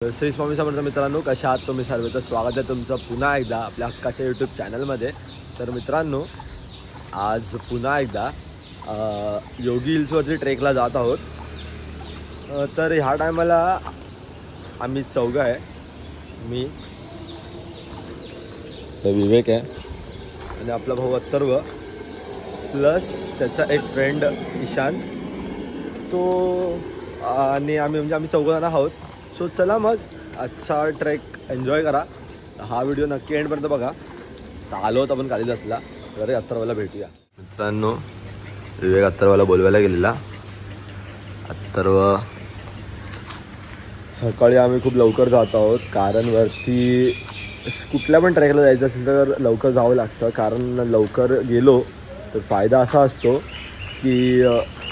श्री स्वामी समर्थ मित्रांनो, कशा आहात तुम्ही सर्व? तर स्वागत आहे तुमचं पुन्हा एकदा आपल्या हक्काच्या यूट्यूब चॅनलमध्ये. तर मित्रांनो, आज पुन्हा एकदा योगी हिल्सवरती ट्रेकला जात आहोत. तर ह्या टायमाला आम्ही चौघं आहे. मी, विवेक आहे आणि आपला भाऊ अथर्व प्लस त्याचा एक फ्रेंड ईशांत, तो आणि आम्ही चौघं जण आहोत. सो चला मग आजचा ट्रेक एन्जॉय करा. हा व्हिडिओ नक्की एंडपर्यंत बघा. तर आलो होतो आपण कालिदासला, तर अथर्वला भेटूया. मित्रांनो, विवेक अथर्वला बोलवायला गेलेला. अथर्व सकाळी आम्ही खूप लवकर जात आहोत, कारण वरती कुठल्या पण ट्रेकला जायचं असेल तर लवकर जावं लागतं. कारण लवकर गेलो तर फायदा असा असतो की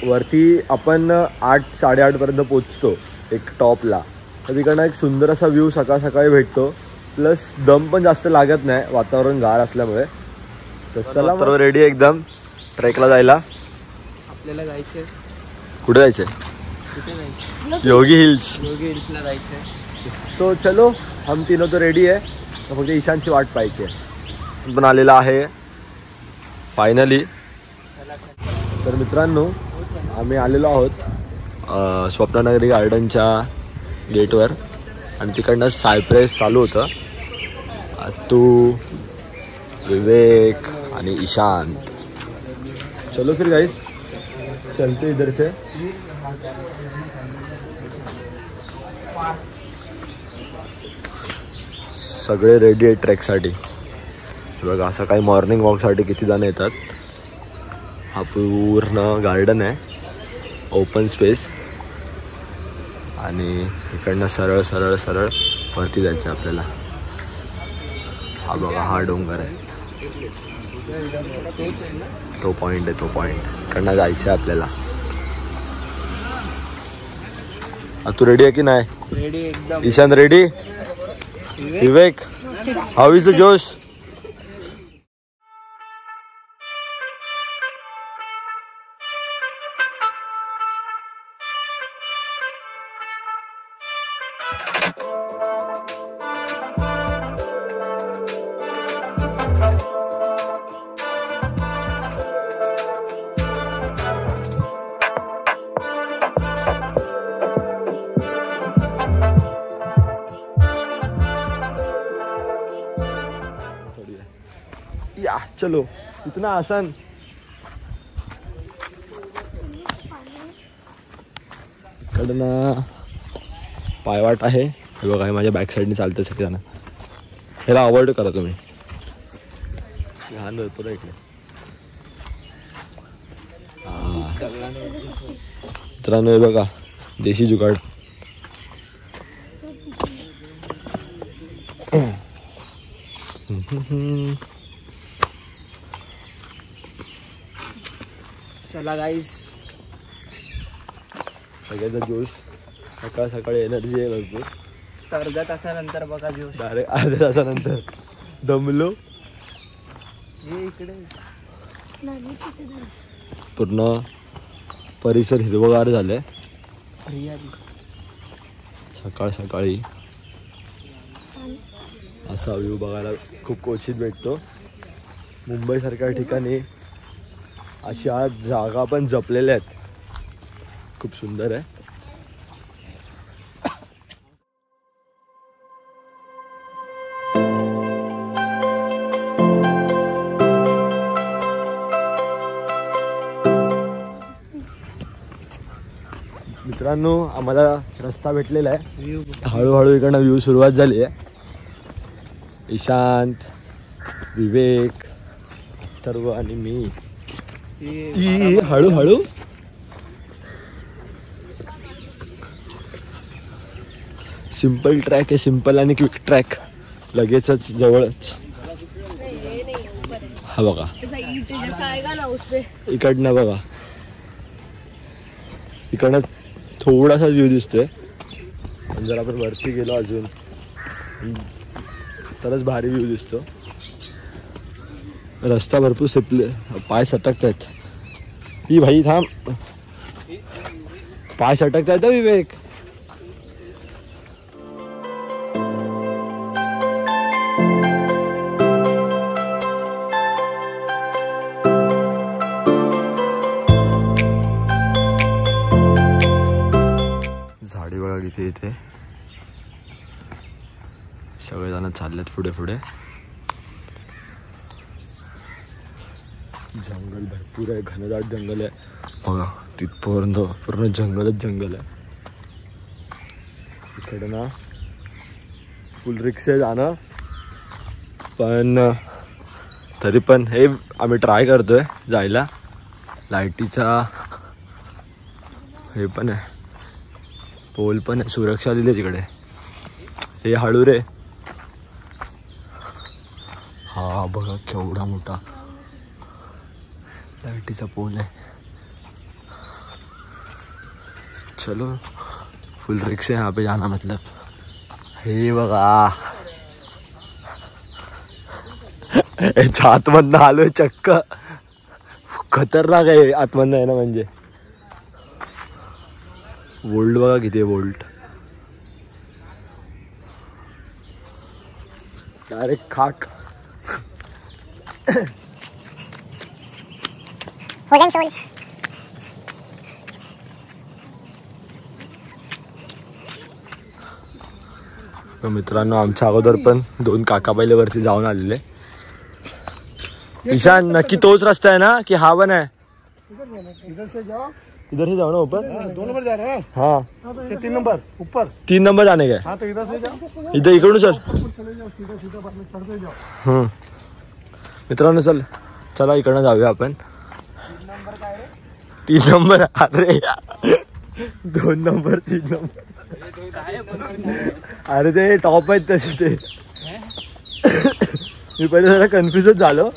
वरती आपण 8-8:30पर्यंत पोचतो एक टॉपला. तर तिकडनं एक सुंदर असा व्ह्यू सकाळी भेटतो. प्लस दम पण जास्त लागत नाही, वातावरण गार असल्यामुळे. तर चला मग रेडी एकदम ट्रेकला जायला. आपल्याला जायचं कुठे जायचं? योगी हिल्सला जायचं. सो चलो, हम तीनों तो रेडी आहे. फक्त ईशानची वाट पाहिजे. पण आलेला आहे फायनली. तर मित्रांनो, आम्ही आलेलो आहोत स्वप्ननगरी गार्डनच्या गेटवर आणि तिकडनं सायप्रेस चालू होतं. तू, विवेक आणि ईशांत. चलो फिर गाइस, चलते इधर से. सगळे रेडी आहेत ट्रेकसाठी. बघा, असं काही मॉर्निंग वॉकसाठी किती जण येतात. हा पूर्ण गार्डन आहे, ओपन स्पेस. आणि इकडनं सरळ सरळ सरळ वरती जायचं आपल्याला. हा बघा, हा डोंगर आहे, तो पॉईंट आहे, तो पॉईंट. इकडनं जायचं आहे आपल्याला. तू रेडी आहे की नाही? रेडी एकदम. Ishan ready? Vivek, how is the josh? या चलो, इतना आसान. इकडनं पायवाट आहे. हे बघा, माझ्या बॅक साईडने चालतं सगळं. ह्याला अवॉइड करा तुम्ही, लहान होतो ना इकडे. मित्रांनो, हे बघा, देशी जुगाड. चला गाईस, सगळ्याचा जोश. सकाळी एनर्जी आहे भरपूर. अर्ध्या तासानंतर बघा जोश. डायरेक्ट अर्ध्या तासानंतर दमलो. हे इकडे पूर्ण परिसर हिरवगार झालंय. सकाळी असा व्ह्यू बघायला खूप क्वचित भेटतो. मुंबईसारख्या ठिकाणी अशा जागा पण जपलेल्या आहेत. खूप सुंदर आहे. मित्रांनो, आम्हाला रस्ता भेटलेला आहे. हळूहळू इकडनं व्ह्यू सुरुवात झाली आहे. ईशांत, विवेक, अथर्व आणि मी. हळूहळू सिंपल ट्रॅक आहे, सिंपल आणि क्विक ट्रॅक. लगेचच जवळच. हा बघा, इकडनं बघा, इकडनं थोडासा व्ह्यू दिसतोय. आणि जर आपण वरती गेलो अजून तरच भारी व्ह्यू दिसतो. रस्ता भरपूर सिपले, पाय सटकत आहेत. ही भाई थांब, पाय सटकत आहेत विवेक. सगळेजण चाललेत पुढे पुढे. जंगल भरपूर आहे, घनदाट जंगल आहे बघा. तिथपर्यंत पूर्ण जंगलच जंगल आहे. इकडे ना फुल रिक्स आहे जाणं, पण तरी पण हे आम्ही ट्राय करतोय जायला. लाईटीचा हे पण आहे, पोल पण आहे, सुरक्षा दिली तिकडे. हे हळू रे. हा बघा केवढा मोठा लाईटीचा पोल आहे. चलो फुल रिक्स है यहाँ पे जाना. मतलब हे बघा आतमधनं आलोय चक्क. खतरनाक आहे आतमधनं आहे ना. म्हणजे वोल्ट बघा किती आहे, वोल्ट डायरेक्ट खाक. मित्रांनो आमच्या अगोदर पण 2 काका बैल वरती जाऊन आलेले. ईशान नक्की तोच रस्ता है ना कि हा पण है? इधर से जाओ ना ऊपर. 2 नंबर जा रहे हैं. हाँ 3 नंबर ऊपर. 3 नंबर जाने का. हाँ तो इधर से जाओ. इधर इकडून चल. मित्रांनो चला इकडनं जाऊया आपण. 3 नंबर. अरे 2 नंबर 3 नंबर. अरे ते टॉप आहेत तसे ते. मी पहिले जरा कन्फ्युजच झालो.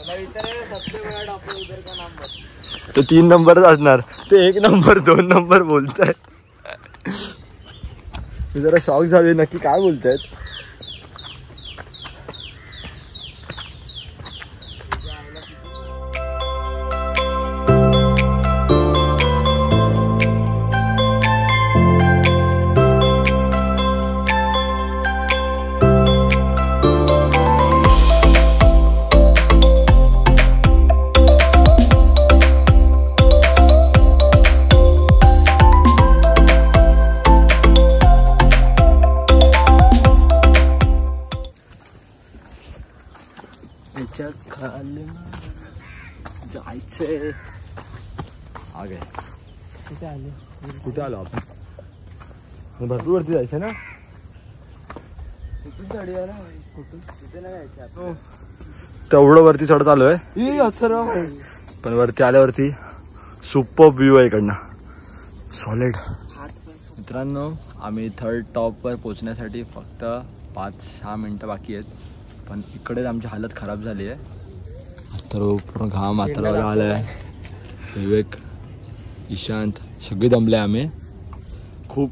तो 3 नंबरच असणार. ते 1 नंबर 2 नंबर बोलतायत. मी जरा शॉक झाले नक्की काय बोलतायत. जायचंय. आगे कुठे आलो आपण? भरपूर वरती जायचं ना. तेवढं वरती चढत आलोय, पण वरती आल्यावरती सुपर व्ह्यू आहे इकडनं, सॉलिड. मित्रांनो आम्ही 3rd टॉपवर पोहोचण्यासाठी फक्त 5-6 मिनटं बाकी आहेत, पण इकडेच आमची हालत खराब झाली आहे. तर पूर्ण घाम हाताला आलाय. विवेक, ईशांत सगळे दमले आम्ही खूप.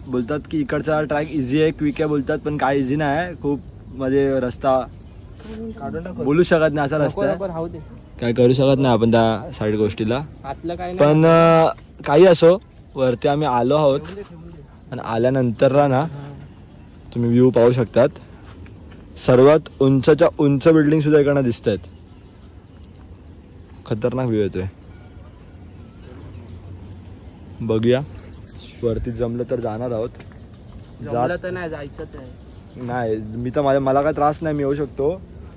बोलतात की इकडचा ट्रॅक इझी आहे, क्विक आहे बोलतात, पण काय इझी नाही आहे. खूप म्हणजे रस्ता बोलू शकत नाही असा रस्ता आहे. काय करू शकत नाही आपण त्या साईड गोष्टीला. पण काही असो, वरती आम्ही आलो आहोत. आणि आल्यानंतर ना तुम्ही व्ह्यू पाहू शकतात. सर्वात उंचच्या उंच बिल्डिंग सुद्धा इकडनं दिसत आहेत. खतरनाक व्ह्यू येतोय. बघूया वरती जमलं तर जाणार आहोत. नाही मी तर मला काय त्रास नाही, मी येऊ शकतो.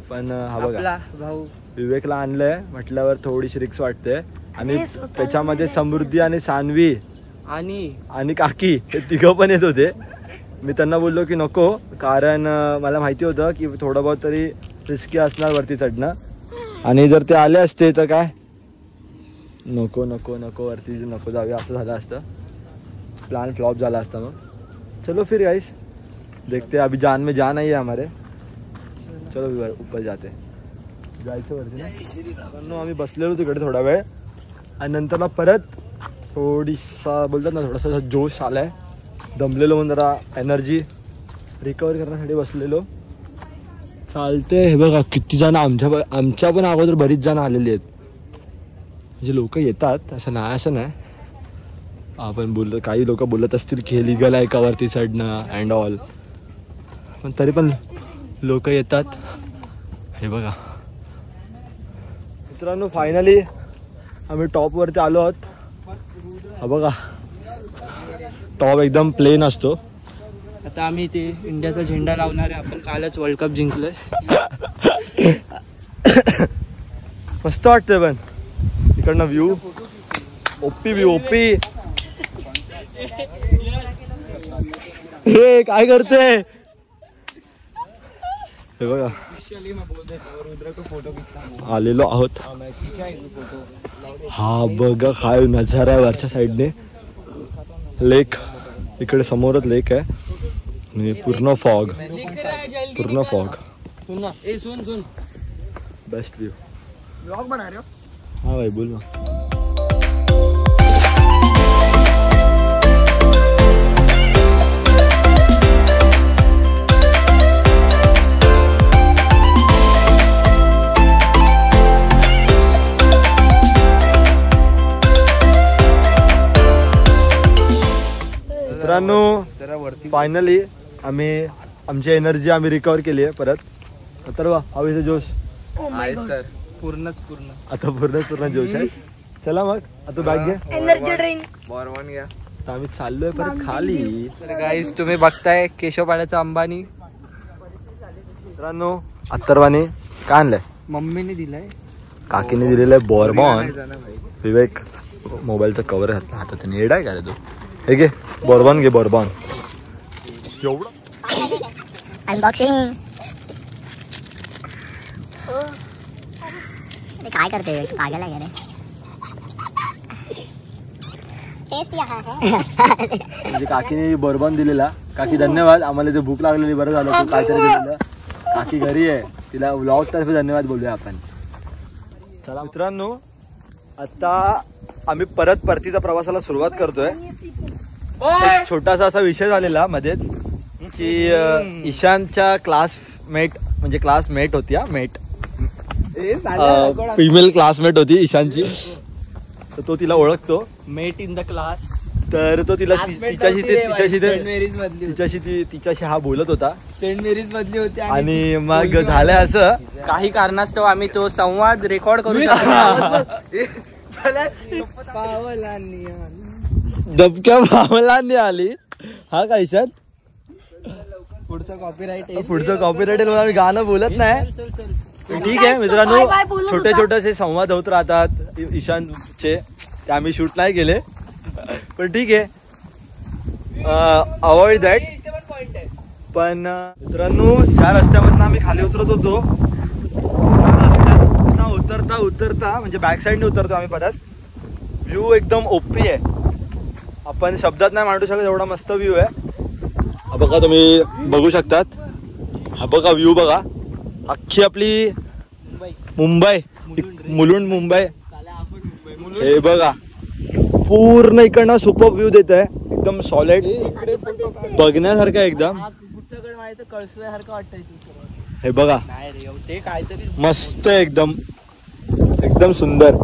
पण हा बघा भाऊ विवेकला आणलंय म्हटल्यावर थोडीशी रिक्स वाटते. आणि त्याच्यामध्ये समृद्धी आणि सान्वी आणि काकी हे 3 पण येत होते. मी त्यांना बोललो की नको, कारण मला माहिती होतं की थोडं बहुत तरी रिस्की असणार वरती चढणं. आणि जर ते आले असते तर काय नको नको नको वरती नको जाऊया असं झालं असतं. प्लान फ्लॉप झाला असता. मग चलो फिर गाइस देखते, अभी जान में जान आई है हमारे. चलो ऊपर जाते. जायचं वरती ना. आम्ही बसलेलो तिकडे थोडा वेळ, आणि नंतर ना परत थोडीसा बोलतात ना थोडासा जोश आलाय. दमलेलो म्हणून जरा एनर्जी रिकवर करण्यासाठी बसलेलो. चालते. हे बघा किती जण आमच्या पण अगोदर बरीच जण आलेली आहेत. म्हणजे लोक येतात असं नाही, असं नाही. आपण काही लोक बोलत असतील की लिगल आहे का वरती चढणं अँड ऑल, पण तरी पण लोक येतात. हे बघा मित्रांनो फायनली आम्ही टॉप वरती आलो आहोत. हा बघा टॉप एकदम प्लेन असतो, आता आम्ही ते इंडियाचा झेंडा लावणार आहे. आपण कालच वर्ल्ड कप जिंकलोय. मस्त वाटतंय पण इकडनं व्ह्यू. ओपी हे काय करते हे बघा. आलेलो आहोत. हा बघा काय नजारा आहे वरच्या साईडने. लेक इकडे समोरच लेक आहे आणि पूर्ण फॉग. Best view. ब्लॉग बना रहे हो? हाँ भाई बोल ना. मित्रांनो फायनली आम्ही आमची एनर्जी आम्ही रिकवर केली आहे परत. तर वा हवेचं जोश आहे सर. पूर्ण आता पूर्ण जोश आहे. चला मग आता बॅग घ्या. एनर्जी ड्रिंक बॉर्बन घ्या. आता आम्ही चाललोय परत खाली. तर गाईज तुम्ही बघताय केशवपाड्याचा अंबानी. मित्रांनो अत्तरवाने काय आणलंय? मम्मीने दिलाय. काकीने दिलेलं आहे बॉर्बॉन. विवेक मोबाईलचा कव्हर हातात त्याने एड आहे का रे तू? हे घे बॉर्बॉन घे बॉर्बॉन. एवढं अनबॉक्सिंग. काय करते पागल आहे रे. टेस्ट यहाँ है. म्हणजे काकीने बॉर्बॉन दिलेला. काकी धन्यवाद. आम्हाला ते भूक लागलेली बरं झालं तू काहीतरी दिलेलं. काकी घरी आहे. तिला व्लॉग तर्फे धन्यवाद बोलूया आपण. चला मित्रांनो आता आम्ही परतीचा प्रवासाला सुरुवात करतोय. एक छोटासा असा विषय झालेला मध्येच की ईशानच्या क्लासमेट होती. फिमेल क्लासमेट होती ईशानची. तर तो तिला ओळखतो. Mate in the class. तर तो तिला तिच्याशी हा बोलत होता. सेंट मेरीज मधली होती. आणि मग झालंय असं काही कारणास्तव आम्ही तो संवाद रेकॉर्ड करू दबक्या भावलांनी आली. हा का ईशान? पुढचं कॉपीराईट म्हणून आम्ही गाणं बोलत नाही. ठीक आहे मित्रांनो छोटे संवाद होत राहतात ईशानचे. ते आम्ही शूट नाही केले पण ठीक आहे. Avoid that. पण मित्रांनो ज्या रस्त्यामधून आम्ही खाली उतरत होतो उतरता म्हणजे बॅक साईडने उतरतो आम्ही परत. व्ह्यू एकदम ओपी आहे. आपण शब्दात नाही मांडू शकत एवढा मस्त व्ह्यू आहे. हा बघा तुम्ही बघू शकतात. हा बघा व्ह्यू बघा. अख्खी आपली मुंबई मुलुंड मुंबई हे बघा पूर्ण इकडनं सुपर व्ह्यू देत आहे. एकदम सॉलिड बघण्यासारखं एकदम. कळसल्यासारखं वाटतंय. हे बघा ते काहीतरी मस्त एकदम सुंदर.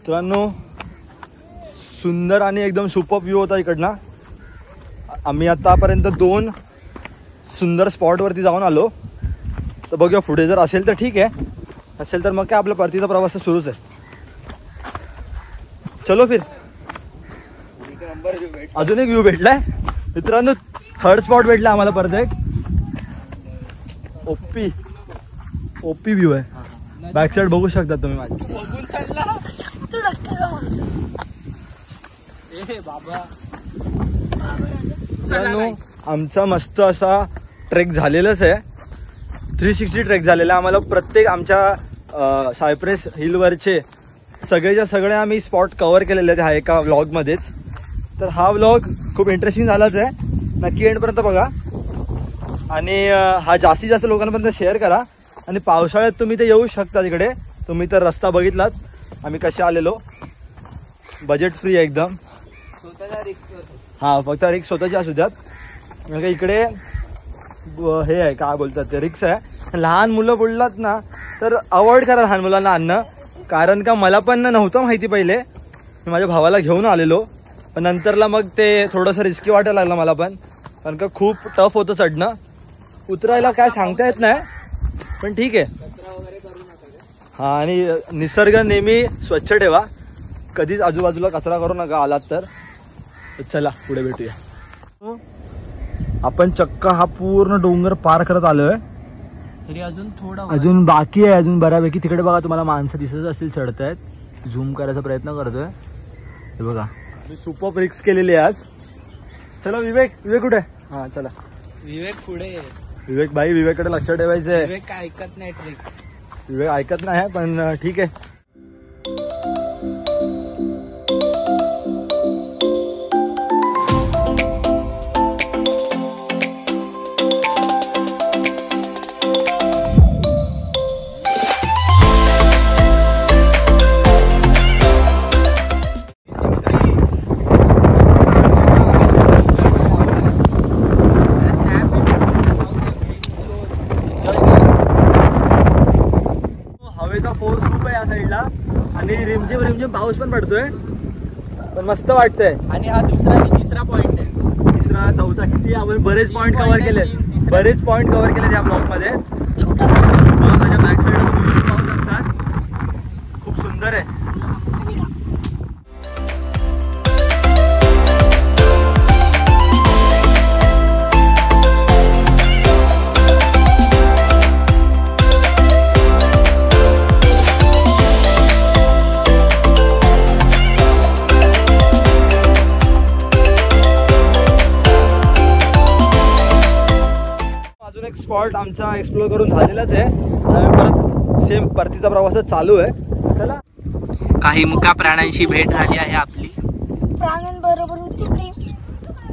मित्रांनो सुंदर आणि एकदम सुपर व्ह्यू होता इकडनं. आम्ही आतापर्यंत 2 सुंदर स्पॉटवरती जाऊन आलो. तर बघूया पुढे जर असेल तर ठीक आहे. असेल तर मग काय आपला परतीचा प्रवास सुरूच आहे. चलो फिर. अजून एक व्ह्यू भेटलाय मित्रांनो. 3rd स्पॉट भेटला आम्हाला परत एक. ओपी व्ह्यू आहे. बॅक साईड बघू शकता तुम्ही माझी. आमचा मस्त असा ट्रेक झालेलाच आहे. 360 ट्रेक झालेला. आम्हाला प्रत्येक आमच्या सायप्रेस हिलवरचे सगळेच्या सगळे आम्ही स्पॉट कव्हर केलेले आहेत ह्या एका व्लॉगमध्येच. तर हा व्लॉग खूप इंटरेस्टिंग झालाच आहे, नक्की एंडपर्यंत बघा आणि हा जास्तीत जास्त लोकांपर्यंत शेअर करा. आणि पावसाळ्यात तुम्ही ते येऊ शकता तिकडे. तुम्ही तर रस्ता बघितलात आम्ही कसे आलेलो, बजेट फ्री आहे एकदम. हां फक्त रिक्स स्वतःची असू द्यात, कारण का इकडे हे आहे काय बोलतात ते रिक्स आहे. लहान मुलं बोललात ना तर अवॉइड करा लहान मुलांना आणणं, कारण का मला पण नव्हतं माहिती पहिले. मी माझ्या भावाला घेऊन आलेलो पण नंतरला मग ते थोडंसं रिस्की वाटायला लागलं मला पण, कारण का खूप टफ होतं चढणं. उतरायला काय सांगता येत नाही पण ठीक आहे. हां आणि निसर्ग नेहमी स्वच्छ ठेवा, कधीच आजूबाजूला कचरा करू नका आलात तर. चला पुढे भेटूया. आपण चक्क हा पूर्ण डोंगर पार करत आलोय, तरी अजून बाकी आहे, अजून बऱ्यापैकी. तिकडे बघा तुम्हाला माणसं दिसत असतील चढतायत, झूम करायचा प्रयत्न करतोय. हे बघा मी सुपर रिक्स केलेली आहे आज. चला विवेक कुठे? हा चला विवेक पुढे. विवेक भाई विवेककडे लक्ष ठेवायचंय. विवेक काय ऐकत नाही ट्रिक. विवेक ऐकत नाही पण ठीक आहे. फोर्स खूप आहे या साईडला आणि रिमझिम पाऊस पण पडतोय, पण मस्त वाटतंय. आणि हा दुसरा आणि तिसरा पॉइंट आहे. तिसरा चौथा किती आपण बरेच पॉइंट कव्हर केले या ब्लॉग मध्ये. माझ्या बॅक साईडला तुम्ही पाहू शकता, खूप सुंदर आहे. स्पॉट आमचा एक्सप्लोर करून झालेलाच आहे. परत सेम परतीचा प्रवासच चालू आहे. चला. काही मुका प्राण्यांशी भेट झाली आहे आपली. प्राण्यांबरोबर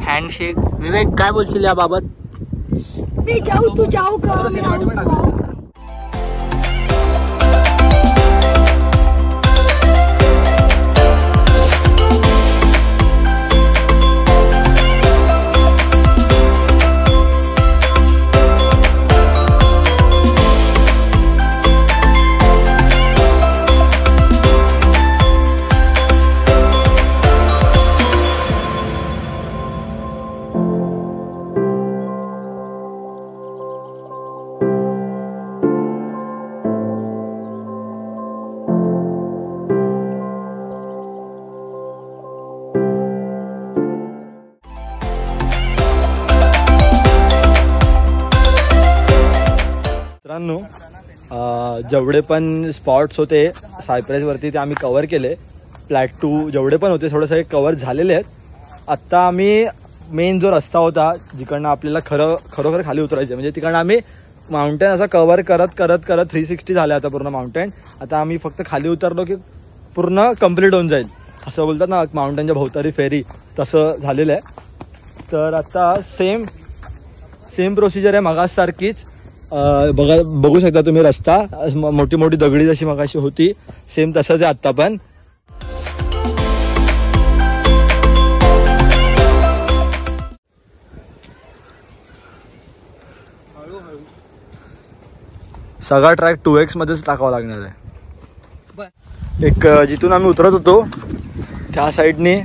हँडशेक. विवेक काय बोलशील याबाबत? मी जाऊ तू जाऊ का? मित्रांनो जेवढे पण स्पॉट्स होते सायप्रेसवरती ते आम्ही कव्हर केले. प्लॅटू जेवढे पण होते थोडे सगळे कव्हर झालेले आहेत. आत्ता आम्ही मेन जो रस्ता होता जिकडनं आपल्याला खरोखर खाली उतरायचं, म्हणजे तिकडनं आम्ही माउंटेन असं कव्हर करत 360 झालं आता पूर्ण माउंटेन. आता आम्ही फक्त खाली उतरलो की पूर्ण कंप्लीट होऊन जाईल, असं बोलतात ना माउंटेनच्या भोवतारी फेरी, तसं झालेलं आहे. तर आता सेम प्रोसिजर आहे मगासारखीच. बघू शकता तुम्ही रस्ता, मोठी मोठी दगडी जशी मगाशी होती सेम तसंच आहे आत्ता पण. सगळा ट्रॅक 2x मध्येच टाकावा लागणार आहे. एक जिथून आम्ही उतरत होतो त्या साईडने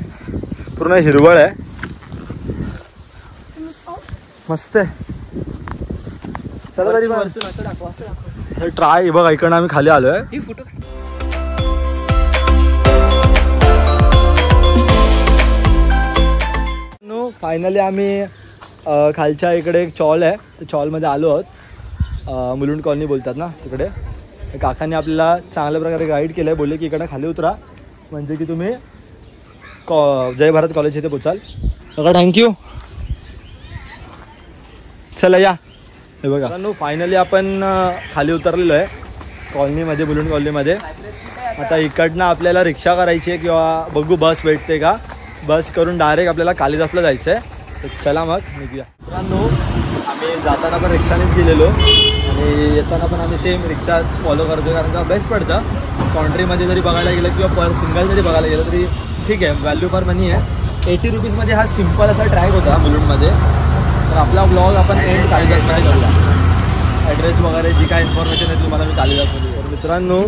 पूर्ण हिरवळ आहे, मस्त आहे. चला तरी ट्राय बघा, इकडनं आम्ही खाली आलोय. फायनली आम्ही खालच्या इकडे एक चॉल आहे, त्या चॉलमध्ये आलो आहोत. मुलुंड कॉलनी बोलतात ना तिकडे. काकांनी आपल्याला चांगल्या प्रकारे गाईड केलं आहे, बोलले की इकडनं खाली उतरा म्हणजे की तुम्ही जय भारत कॉलेज इथे पोचाल. काका थँक्यू. चला या. हे बघा फायनली आपण खाली उतरलेलो आहे कॉलनीमध्ये, बुलून कॉलनीमध्ये. आता इकडनं आपल्याला रिक्षा करायची आहे किंवा बघू बस भेटते का. बस करून डायरेक्ट आपल्याला कालिदासला जायचं आहे. तर चला मग निघूया. मित्रांनो, आम्ही जाताना पण रिक्षानेच गेलेलो आणि येताना पण आम्ही सेम रिक्षाच फॉलो करतो, कारण का बेस्ट पडतं. कॉन्ट्रीमध्ये जरी बघायला गेलं किंवा पर सिंगल जरी बघायला गेलं तरी ठीक आहे, व्हॅल्यू फॉर मनी आहे. 80 रुपीजमध्ये हा सिम्पल असा ट्रॅक होता बुलूनमध्ये. तर आपला ब्लॉग आपण एंड कालिदासमध्ये करूया. ॲड्रेस वगैरे जी काय इन्फॉर्मेशन आहे तुम्हाला मी कालिदासमध्ये. तर मित्रांनो,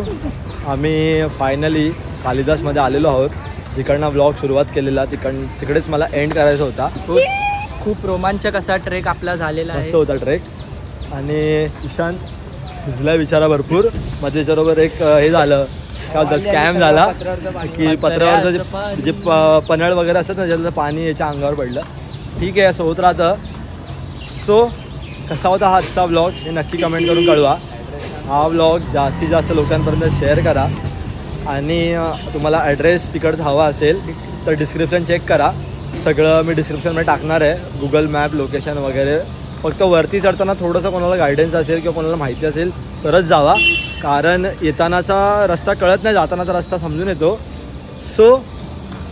आम्ही फायनली कालिदासमध्ये आलेलो आहोत. जिकडनं ब्लॉग सुरुवात केलेला तिकडेच मला एंड करायचा होता. खूप रोमांचक असा ट्रेक आपला झालेला आहे. मस्त होता ट्रेक. आणि ईशान भिजला बिचारा भरपूर. मध्ये त्याच्याबरोबर एक हे झालं, काय होतं, स्कॅम झाला की पत्र्यावरचं जे पनळ वगैरे असतात ना, ज्याचं पाणी याच्या अंगावर पडलं. ठीक आहे, असं होत राहतं. सो कसा होता हा आजचा ब्लॉग हे नक्की कमेंट करून कळवा. हा ब्लॉग जास्तीत जास्त लोकांपर्यंत शेअर करा. आणि तुम्हाला ॲड्रेस तिकडचा हवा असेल तर डिस्क्रिप्शन चेक करा. सगळं मी डिस्क्रिप्शनमध्ये टाकणार आहे, गुगल मॅप, लोकेशन वगैरे. फक्त वरती चढताना थोडंसं कोणाला गायडन्स असेल किंवा कोणाला माहिती असेल तरच जावा, कारण येतानाचा रस्ता कळत नाही, जातानाचा रस्ता समजून येतो. सो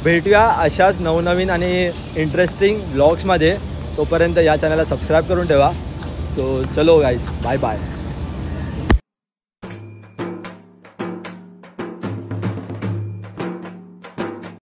भेटूया अशाच नवनवीन आणि इंटरेस्टिंग ब्लॉग्समध्ये. तोपर्यंत या चॅनलला सबस्क्राईब करून ठेवा. तो चलो गाईज, बाय बाय.